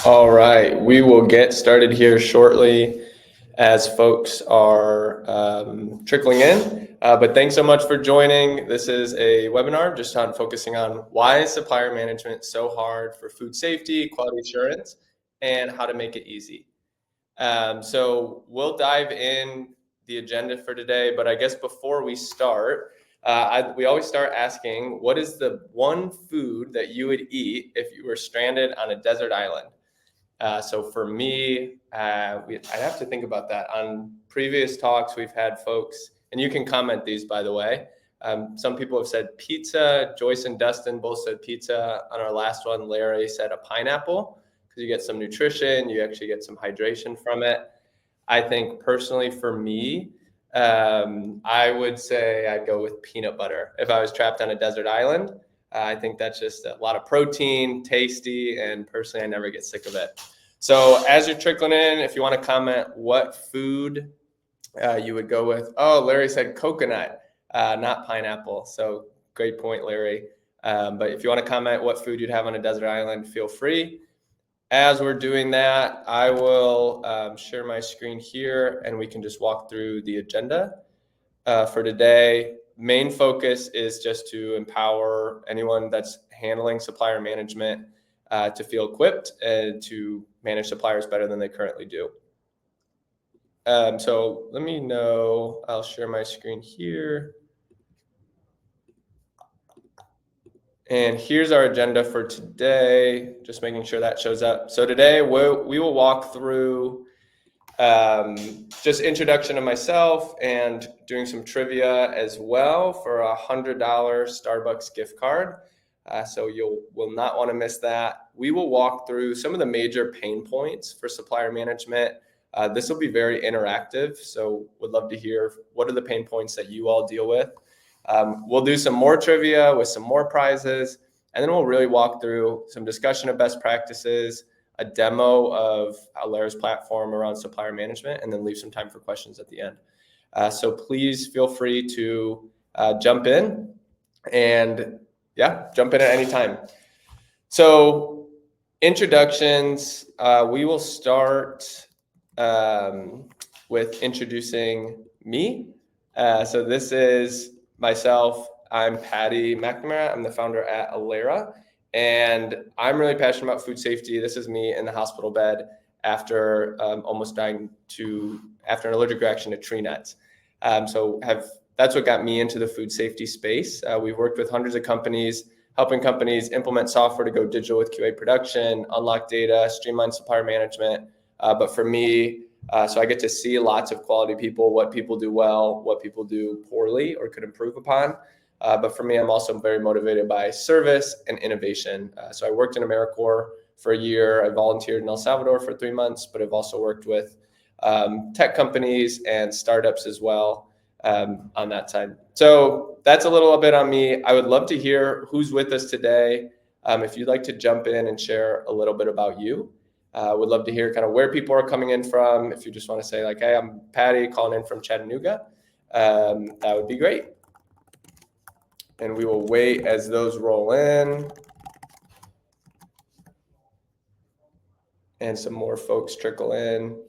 All right, we will get started here shortly as folks are trickling in. But thanks so much for joining. This is a webinar just on focusing on why is supplier management so hard for food safety, quality assurance, and how to make it easy. So we'll dive in the agenda for today, but I guess before we start, we always start asking, what is the one food that you would eat if you were stranded on a desert island? So for me, I'd have to think about that. On previous talks, we've had folks, and you can comment these, by the way. Some people have said pizza. Joyce and Dustin both said pizza. On our last one, Larry said a pineapple because you get some nutrition, you actually get some hydration from it. I think personally for me, I would say I'd go with peanut butter if I was trapped on a desert island. I think that's just a lot of protein, tasty, and personally, I never get sick of it. So as you're trickling in, if you want to comment what food you would go with. Oh, Larry said coconut, not pineapple. So great point, Larry. But if you want to comment what food you'd have on a desert island, feel free. As we're doing that, I will share my screen here and we can just walk through the agenda for today. Main focus is just to empower anyone that's handling supplier management to feel equipped and to manage suppliers better than they currently do. So let me know, I'll share my screen here. And here's our agenda for today, just making sure that shows up. So today we will walk through just introduction of myself and doing some trivia as well for a $100 Starbucks gift card. So you will not want to miss that. We will walk through some of the major pain points for supplier management. This will be very interactive, so would love to hear what are the pain points that you all deal with. We'll do some more trivia with some more prizes, and then we'll really walk through some discussion of best practices, a demo of Allera's platform around supplier management, and then leave some time for questions at the end. So please feel free to jump in and jump in at any time. So introductions, we will start with introducing me. So this is myself. I'm Patty McNamara. I'm the founder at Allera, and I'm really passionate about food safety. This is me in the hospital bed after almost dying after an allergic reaction to tree nuts. That's what got me into the food safety space. We've worked with hundreds of companies, helping companies implement software to go digital with QA production, unlock data, streamline supplier management. But for me, so I get to see lots of quality people, what people do well, what people do poorly or could improve upon. But for me, I'm also very motivated by service and innovation. So I worked in AmeriCorps for a year. I volunteered in El Salvador for 3 months, but I've also worked with tech companies and startups as well on that side. So that's a little bit on me. I would love to hear who's with us today. If you'd like to jump in and share a little bit about you. Would love to hear kind of where people are coming in from. If you just want to say like, hey, I'm Patty calling in from Chattanooga, that would be great. And we will wait as those roll in. And some more folks trickle in.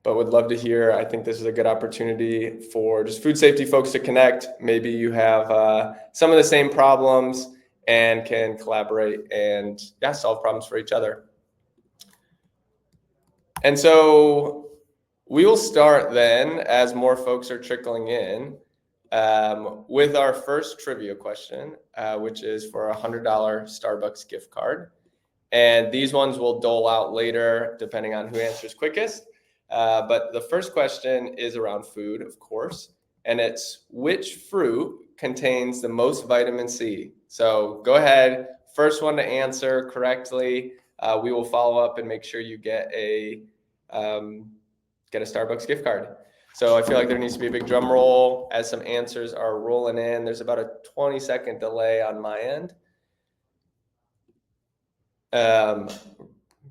But would love to hear, I think this is a good opportunity for just food safety folks to connect. Maybe you have some of the same problems and can collaborate and solve problems for each other. And so we will start then, as more folks are trickling in, with our first trivia question, which is for a $100 Starbucks gift card. And these ones will dole out later, depending on who answers quickest. But the first question is around food, of course, and it's which fruit contains the most vitamin C? So go ahead, first one to answer correctly. We will follow up and make sure you get a Starbucks gift card. So I feel like there needs to be a big drum roll as some answers are rolling in. There's about a 20-second delay on my end.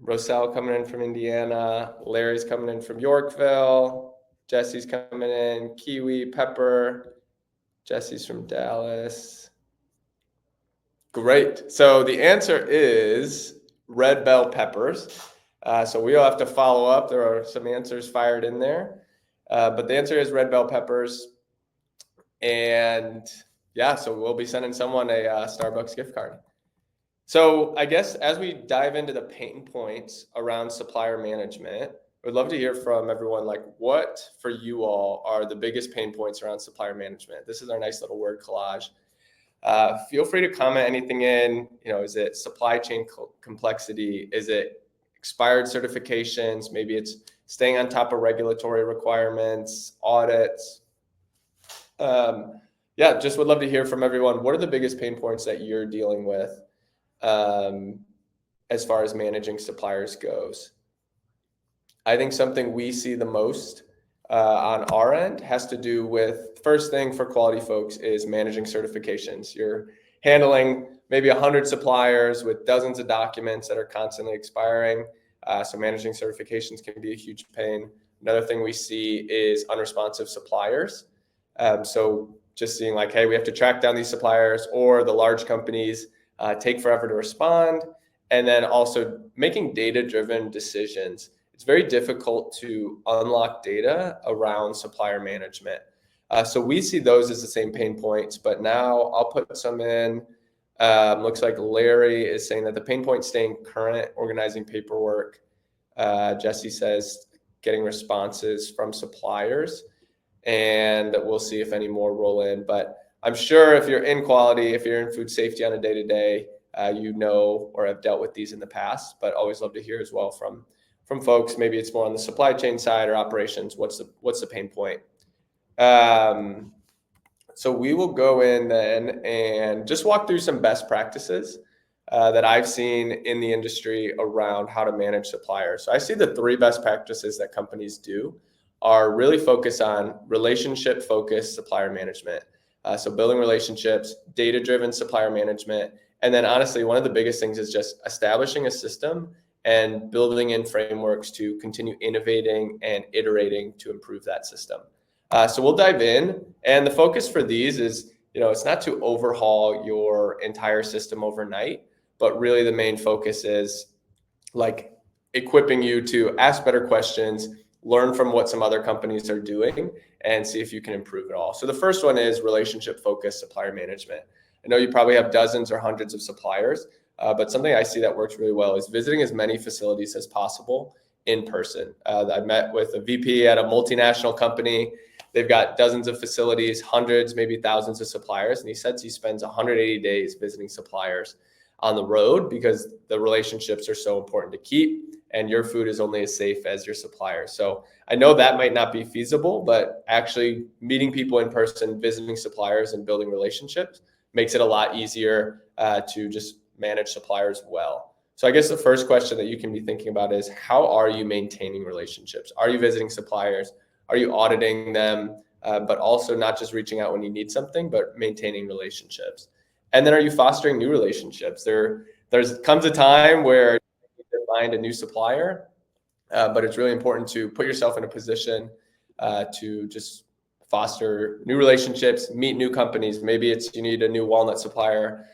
Roselle coming in from Indiana. Larry's coming in from Yorkville. Jesse's coming in. Kiwi, Pepper. Jesse's from Dallas. Great. So the answer is red bell peppers. So we'll have to follow up. There are some answers fired in there, but the answer is red bell peppers. And yeah, so we'll be sending someone a Starbucks gift card. So I guess as we dive into the pain points around supplier management, we'd love to hear from everyone, like what for you all are the biggest pain points around supplier management? This is our nice little word collage. Feel free to comment anything in, is it supply chain complexity? Is it expired certifications? Maybe it's staying on top of regulatory requirements, audits. Just would love to hear from everyone. What are the biggest pain points that you're dealing with as far as managing suppliers goes? I think something we see the most on our end has to do with, first thing for quality folks is managing certifications. You're handling maybe 100 suppliers with dozens of documents that are constantly expiring. So managing certifications can be a huge pain. Another thing we see is unresponsive suppliers. So just seeing like, hey, we have to track down these suppliers, or the large companies take forever to respond. And then also making data-driven decisions. It's very difficult to unlock data around supplier management. So we see those as the same pain points, but now I'll put some in. Looks like Larry is saying that the pain point staying current, organizing paperwork. Jesse says getting responses from suppliers, and we'll see if any more roll in. But I'm sure if you're in quality, if you're in food safety on a day-to-day, or have dealt with these in the past, but always love to hear as well from folks. Maybe it's more on the supply chain side or operations. What's the pain point? So we will go in then and just walk through some best practices that I've seen in the industry around how to manage suppliers. So I see the 3 best practices that companies do are really focus on relationship-focused supplier management. So building relationships, data-driven supplier management, and then honestly, one of the biggest things is just establishing a system and building in frameworks to continue innovating and iterating to improve that system. So we'll dive in, and the focus for these is, it's not to overhaul your entire system overnight, but really the main focus is like equipping you to ask better questions, learn from what some other companies are doing, and see if you can improve it all. So the first one is relationship-focused supplier management. I know you probably have dozens or hundreds of suppliers, but something I see that works really well is visiting as many facilities as possible in person. I met with a VP at a multinational company. They've got dozens of facilities, hundreds, maybe thousands of suppliers. And he says he spends 180 days visiting suppliers on the road because the relationships are so important to keep, and your food is only as safe as your suppliers. So I know that might not be feasible, but actually meeting people in person, visiting suppliers, and building relationships makes it a lot easier to just manage suppliers well. So I guess the first question that you can be thinking about is, how are you maintaining relationships? Are you visiting suppliers? Are you auditing them? But also not just reaching out when you need something, but maintaining relationships. And then are you fostering new relationships? There's comes a time where you need to find a new supplier, but it's really important to put yourself in a position to just foster new relationships, meet new companies. Maybe it's you need a new walnut supplier,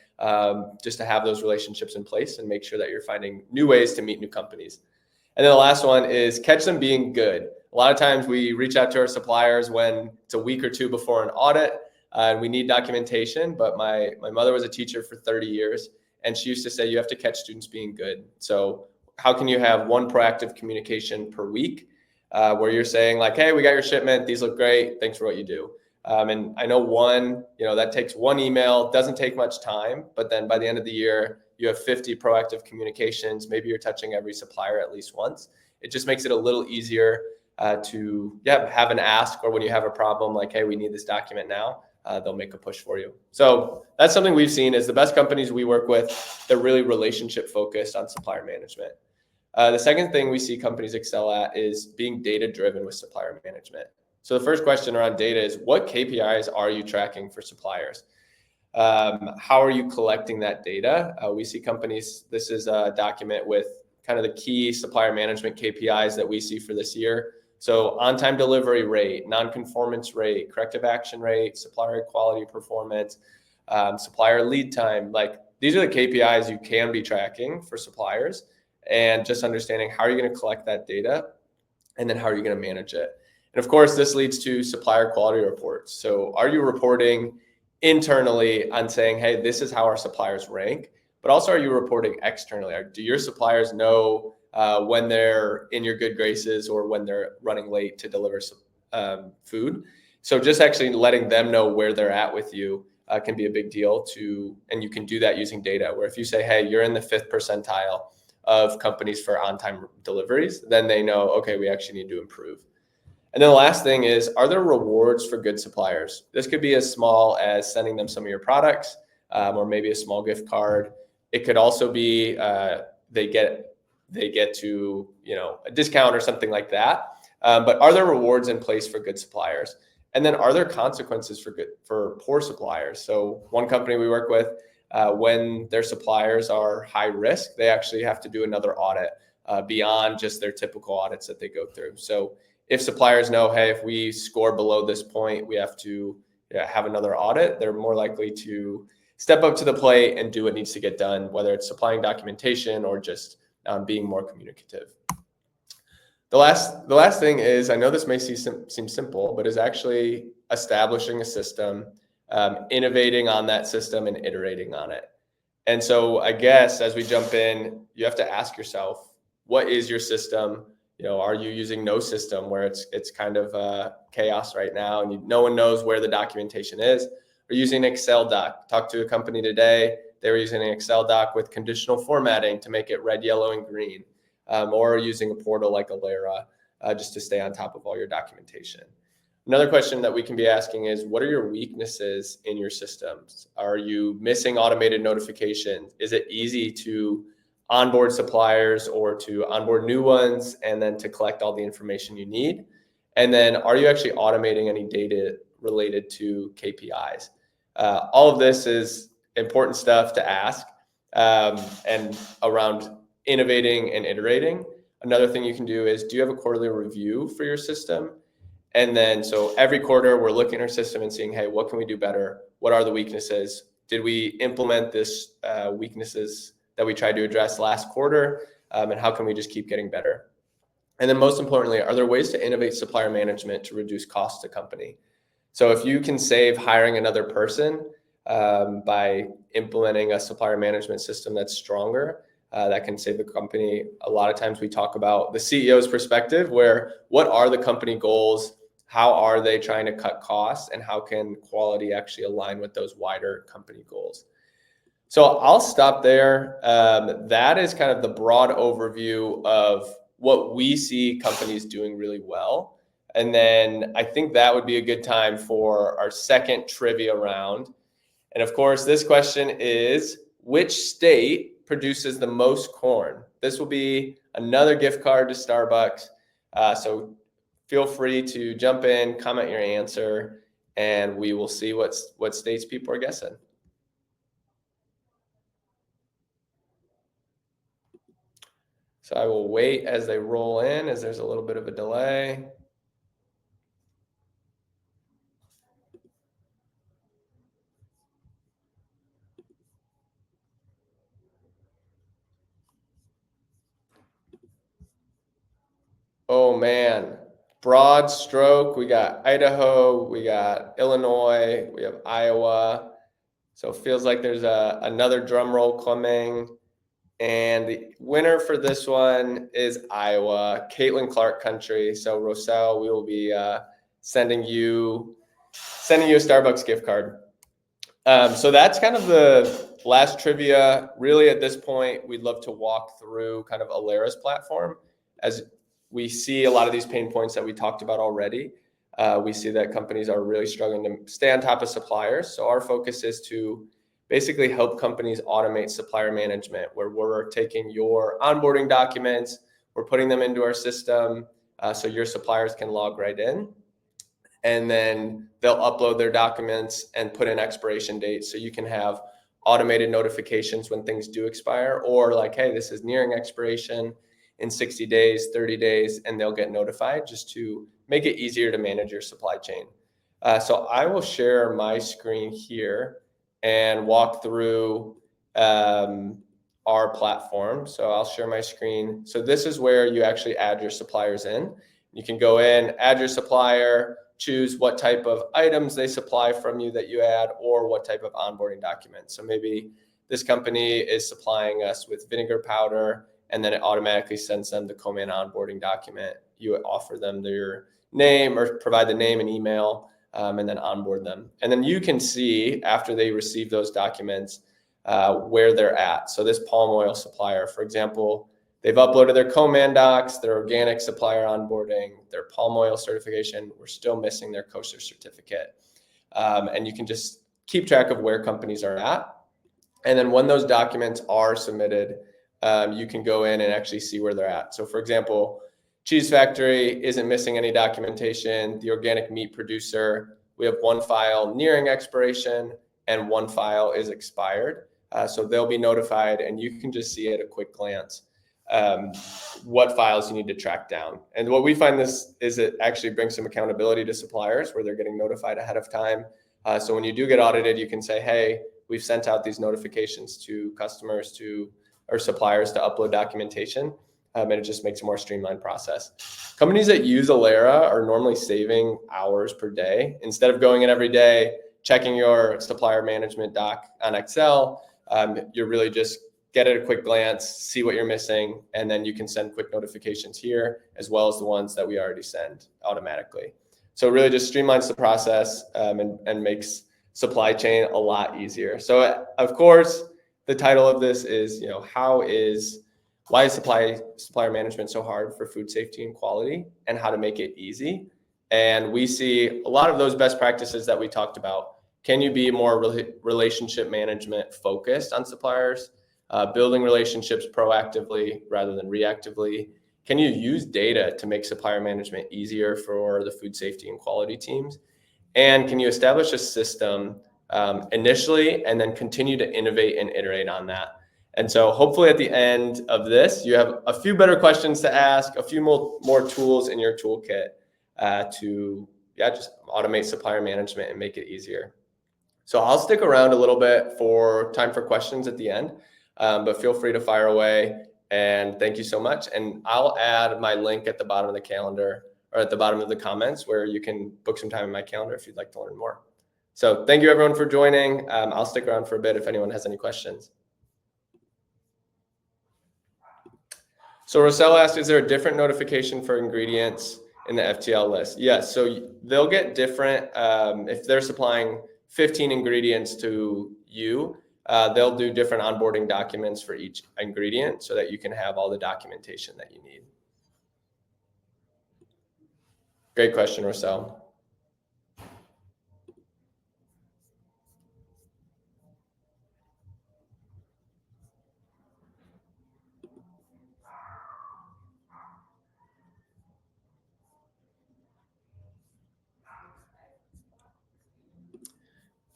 just to have those relationships in place and make sure that you're finding new ways to meet new companies. And then the last one is catch them being good. A lot of times we reach out to our suppliers when it's a week or two before an audit, and we need documentation. But my mother was a teacher for 30 years, and she used to say you have to catch students being good. So how can you have one proactive communication per week where you're saying like, hey, we got your shipment. These look great. Thanks for what you do. And I know that takes one email, doesn't take much time, but then by the end of the year, you have 50 proactive communications. Maybe you're touching every supplier at least once. It just makes it a little easier to have an ask, or when you have a problem like, hey, we need this document now, they'll make a push for you. So that's something we've seen is the best companies we work with, they're really relationship focused on supplier management. The second thing we see companies excel at is being data-driven with supplier management. So the first question around data is, what KPIs are you tracking for suppliers? How are you collecting that data? We see companies, this is a document with kind of the key supplier management KPIs that we see for this year. So on-time delivery rate, non-conformance rate, corrective action rate, supplier quality performance, supplier lead time. Like these are the KPIs you can be tracking for suppliers. and just understanding how are you going to collect that data, and then how are you going to manage it. And of course, this leads to supplier quality reports. So are you reporting internally on saying, hey, this is how our suppliers rank, but also are you reporting externally? Do your suppliers know when they're in your good graces or when they're running late to deliver food? So just actually letting them know where they're at with you can be a big deal and you can do that using data, where if you say, hey, you're in the 5th percentile of companies for on-time deliveries, then they know, okay, we actually need to improve. And then the last thing is, are there rewards for good suppliers? This could be as small as sending them some of your products, or maybe a small gift card. It could also be they get to a discount or something like that. But are there rewards in place for good suppliers? And then are there consequences for poor suppliers? So one company we work with, when their suppliers are high risk, they actually have to do another audit beyond just their typical audits that they go through. So if suppliers know, hey, if we score below this point, we have to have another audit, they're more likely to step up to the plate and do what needs to get done, whether it's supplying documentation or just being more communicative. The last thing is, I know this may seem simple, but is actually establishing a system, innovating on that system and iterating on it. And so I guess as we jump in, you have to ask yourself, what is your system? Are you using no system where it's kind of chaos right now and no one knows where the documentation is? Or using an Excel doc. Talked to a company today, they were using an Excel doc with conditional formatting to make it red, yellow, and green. Or using a portal like Allera just to stay on top of all your documentation. Another question that we can be asking is, what are your weaknesses in your systems? Are you missing automated notifications? Is it easy to onboard suppliers or to onboard new ones and then to collect all the information you need? And then are you actually automating any data related to KPIs? All of this is important stuff to ask and around innovating and iterating. Another thing you can do is, do you have a quarterly review for your system? And then, so every quarter we're looking at our system and seeing, hey, what can we do better? What are the weaknesses? Did we implement this weaknesses that we tried to address last quarter? And how can we just keep getting better? And then most importantly, are there ways to innovate supplier management to reduce costs to company? So if you can save hiring another person by implementing a supplier management system that's stronger, that can save the company. A lot of times we talk about the CEO's perspective, where what are the company goals? How are they trying to cut costs? And how can quality actually align with those wider company goals? So I'll stop there. That is kind of the broad overview of what we see companies doing really well. And then I think that would be a good time for our second trivia round. And of course, this question is, which state produces the most corn? This will be another gift card to Starbucks. So feel free to jump in, comment your answer, and we will see what states people are guessing. So I will wait as they roll in, as there's a little bit of a delay. Oh man, broad stroke, we got Idaho, we got Illinois, we have Iowa. So it feels like there's another drum roll coming. And the winner for this one is Iowa, Caitlin Clark country. So Roselle, we will be sending you a Starbucks gift card. So that's kind of the last trivia. Really, at this point, we'd love to walk through kind of Allera's platform. As we see a lot of these pain points that we talked about already, we see that companies are really struggling to stay on top of suppliers. So our focus is to basically help companies automate supplier management, where we're taking your onboarding documents, we're putting them into our system so your suppliers can log right in. And then they'll upload their documents and put in expiration dates, so you can have automated notifications when things do expire, or like, hey, this is nearing expiration in 60 days, 30 days, and they'll get notified, just to make it easier to manage your supply chain. So I will share my screen here and walk through our platform. So I'll share my screen. So this is where you actually add your suppliers in. You can go in, add your supplier, choose what type of items they supply from you that you add, or what type of onboarding documents. So maybe this company is supplying us with vinegar powder, and then it automatically sends them the co-man onboarding document. You offer them their name or provide the name and email, and then onboard them. And then you can see after they receive those documents where they're at. So this palm oil supplier, for example, they've uploaded their co-man docs, their organic supplier onboarding, their palm oil certification. We're still missing their kosher certificate. And you can just keep track of where companies are at. And then when those documents are submitted, you can go in and actually see where they're at. So for example, Cheese Factory isn't missing any documentation. The organic meat producer, we have one file nearing expiration and one file is expired. So they'll be notified, and you can just see at a quick glance what files you need to track down. And what we find this is it actually brings some accountability to suppliers where they're getting notified ahead of time. So when you do get audited, you can say, hey, we've sent out these notifications to customers or suppliers to upload documentation. And it just makes a more streamlined process. Companies that use Allera are normally saving hours per day. Instead of going in every day, checking your supplier management doc on Excel, you're really just get at a quick glance, see what you're missing, and then you can send quick notifications here, as well as the ones that we already send automatically. So it really just streamlines the process and makes supply chain a lot easier. So of course, the title of this is, why is supplier management so hard for food safety and quality, and how to make it easy? And we see a lot of those best practices that we talked about. Can you be more relationship management focused on suppliers, building relationships proactively rather than reactively? Can you use data to make supplier management easier for the food safety and quality teams? And can you establish a system initially and then continue to innovate and iterate on that? And so hopefully at the end of this, you have a few better questions to ask, a few more tools in your toolkit to just automate supplier management and make it easier. So I'll stick around a little bit for time for questions at the end, but feel free to fire away. And thank you so much. And I'll add my link at the bottom of the calendar or at the bottom of the comments where you can book some time in my calendar if you'd like to learn more. So thank you everyone for joining. I'll stick around for a bit if anyone has any questions. So Roselle asked, is there a different notification for ingredients in the FTL list? Yes, so they'll get different, if they're supplying 15 ingredients to you, they'll do different onboarding documents for each ingredient so that you can have all the documentation that you need. Great question, Roselle.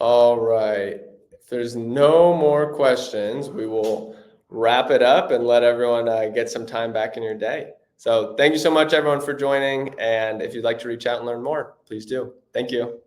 All right. If there's no more questions, we will wrap it up and let everyone get some time back in your day. So thank you so much, everyone, for joining. And if you'd like to reach out and learn more, please do. Thank you.